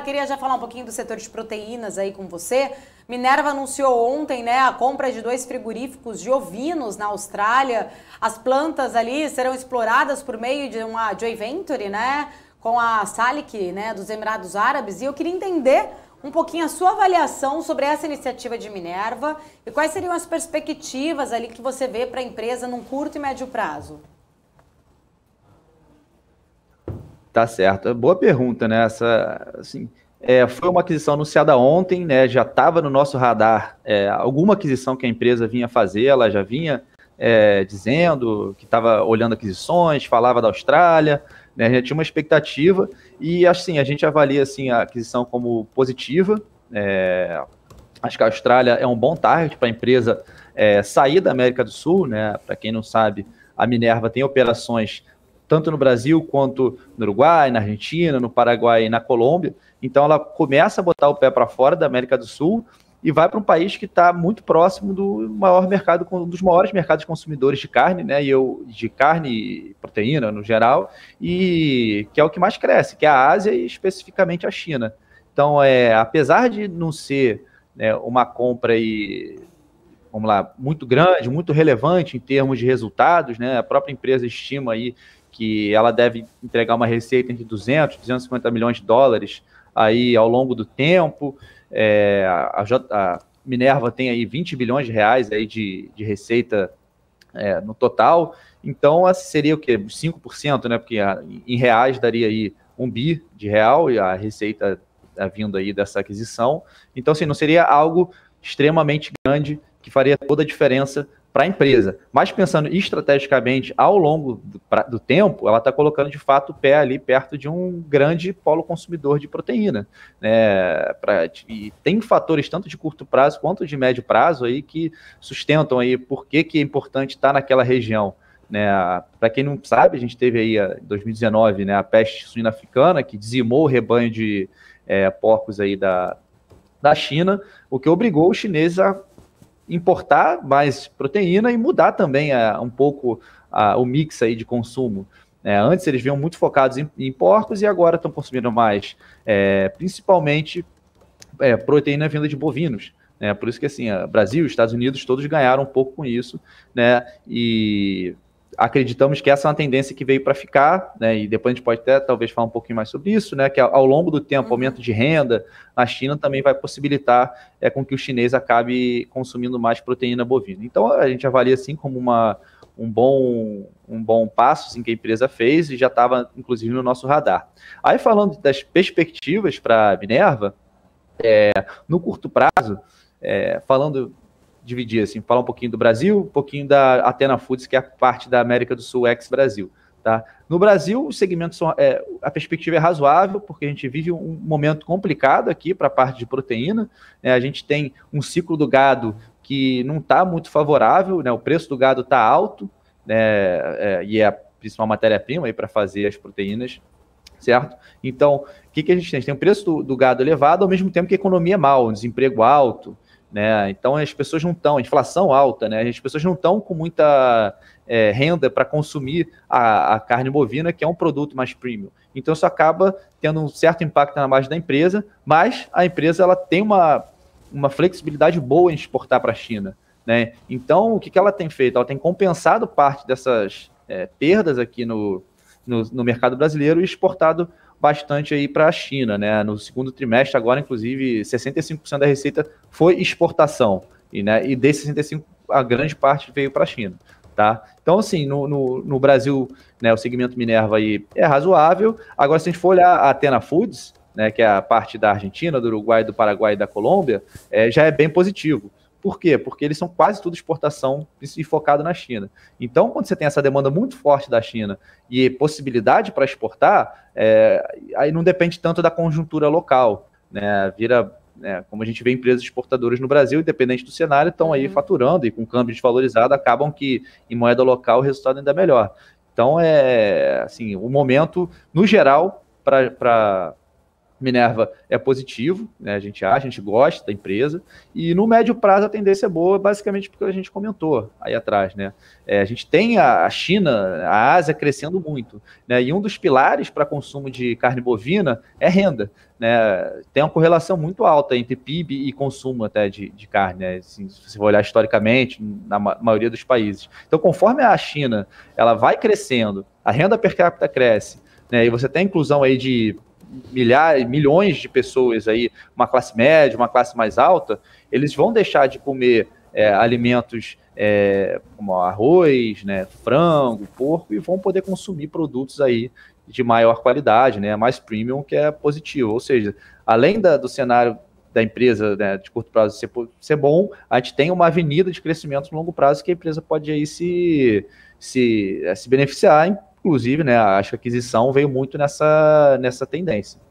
Edmar, queria já falar um pouquinho do setor de proteínas aí com você. Minerva anunciou ontem, né, a compra de 2 frigoríficos de ovinos na Austrália. As plantas ali serão exploradas por meio de uma joint venture, né, com a Salik, né, dos Emirados Árabes. E eu queria entender um pouquinho a sua avaliação sobre essa iniciativa de Minerva e quais seriam as perspectivas ali que você vê para a empresa num curto e médio prazo. Tá certo. Boa pergunta, né? Foi uma aquisição anunciada ontem, né? Já estava no nosso radar alguma aquisição que a empresa vinha fazer, ela já vinha dizendo que estava olhando aquisições, falava da Austrália, né? Já tinha uma expectativa e assim, a gente avalia assim, a aquisição como positiva. Acho que a Austrália é um bom target para a empresa sair da América do Sul, né? Para quem não sabe, a Minerva tem operações tanto no Brasil quanto no Uruguai, na Argentina, no Paraguai e na Colômbia. Então ela começa a botar o pé para fora da América do Sul e vai para um país que está muito próximo do maior mercado, um dos maiores mercados consumidores de carne, né? De carne e proteína no geral, e que é o que mais cresce, que é a Ásia e especificamente a China. Então, apesar de não ser, né, uma compra vamos lá, muito grande, muito relevante em termos de resultados, né? A própria empresa estima aí que ela deve entregar uma receita entre 200 e 250 milhões de dólares aí ao longo do tempo. A Minerva tem aí 20 bilhões de reais aí de receita no total. Então, seria o quê? 5%, né? Porque em reais daria aí 1 bi de real e a receita vindo aí dessa aquisição. Então, assim, não seria algo extremamente grande que faria toda a diferença para a empresa. Mas pensando estrategicamente ao longo do tempo, ela está colocando de fato o pé ali perto de um grande polo consumidor de proteína, né? E tem fatores tanto de curto prazo quanto de médio prazo aí que sustentam aí por que é importante estar naquela região, né? Para quem não sabe, a gente teve aí em 2019, né, a peste suína africana que dizimou o rebanho de porcos aí da China, o que obrigou os chineses a importar mais proteína e mudar também um pouco o mix aí de consumo. Antes eles vinham muito focados em porcos e agora estão consumindo mais, principalmente proteína vinda de bovinos. Por isso que assim, Brasil, Estados Unidos, todos ganharam um pouco com isso, né? E acreditamos que essa é uma tendência que veio para ficar, né? E depois a gente pode até talvez falar um pouquinho mais sobre isso, né? Que ao longo do tempo, aumento de renda na China também vai possibilitar com que o chinês acabe consumindo mais proteína bovina. Então a gente avalia assim como um bom passo assim, que a empresa fez e já estava inclusive no nosso radar. Aí falando das perspectivas para a Minerva, no curto prazo, dividir assim, falar um pouquinho do Brasil, um pouquinho da Athena Foods, que é a parte da América do Sul ex-Brasil. Tá? No Brasil, os segmentos a perspectiva é razoável, porque a gente vive um momento complicado aqui para a parte de proteína. A gente tem um ciclo do gado que não está muito favorável, né? O preço do gado está alto, né? E é a principal matéria-prima para fazer as proteínas, certo? Então, o que a gente tem? A gente tem o preço do gado elevado, ao mesmo tempo que a economia é mal, o desemprego alto, né? Então as pessoas não estão, a inflação alta, né? As pessoas não estão com muita renda para consumir a carne bovina, que é um produto mais premium. Então isso acaba tendo um certo impacto na margem da empresa, mas a empresa ela tem uma flexibilidade boa em exportar para a China, né? Então o que ela tem feito? Ela tem compensado parte dessas perdas aqui no mercado brasileiro e exportado bastante aí para a China, né? No segundo trimestre, agora, inclusive, 65% da receita foi exportação, e desse 65%, a grande parte veio para a China, tá? Então, assim, no Brasil, né, o segmento Minerva aí é razoável. Agora, se a gente for olhar a Athena Foods, né, que é a parte da Argentina, do Uruguai, do Paraguai e da Colômbia, já é bem positivo. Por quê? Porque eles são quase tudo exportação e focado na China. Então, quando você tem essa demanda muito forte da China e possibilidade para exportar, aí não depende tanto da conjuntura local, né? Vira, como a gente vê empresas exportadoras no Brasil, independente do cenário, estão aí faturando e com câmbio desvalorizado, acabam que em moeda local o resultado ainda é melhor. Então, assim, o momento, no geral, para Minerva é positivo, né? A gente gosta da empresa, e no médio prazo a tendência é boa, basicamente porque a gente comentou aí atrás, né? A gente tem a China, a Ásia crescendo muito, né? E um dos pilares para consumo de carne bovina é renda, né? Tem uma correlação muito alta entre PIB e consumo até de carne, né? Assim, se você for olhar historicamente, na maioria dos países. Então, conforme a China ela vai crescendo, a renda per capita cresce, né? E você tem a inclusão aí de milhões de pessoas aí, uma classe média, uma classe mais alta, eles vão deixar de comer alimentos como arroz, né, frango, porco, e vão poder consumir produtos aí de maior qualidade, né, mais premium, que é positivo. Ou seja, além do cenário da empresa, né, de curto prazo ser bom, a gente tem uma avenida de crescimento no longo prazo que a empresa pode aí se beneficiar. Inclusive, né, acho que a aquisição veio muito nessa tendência.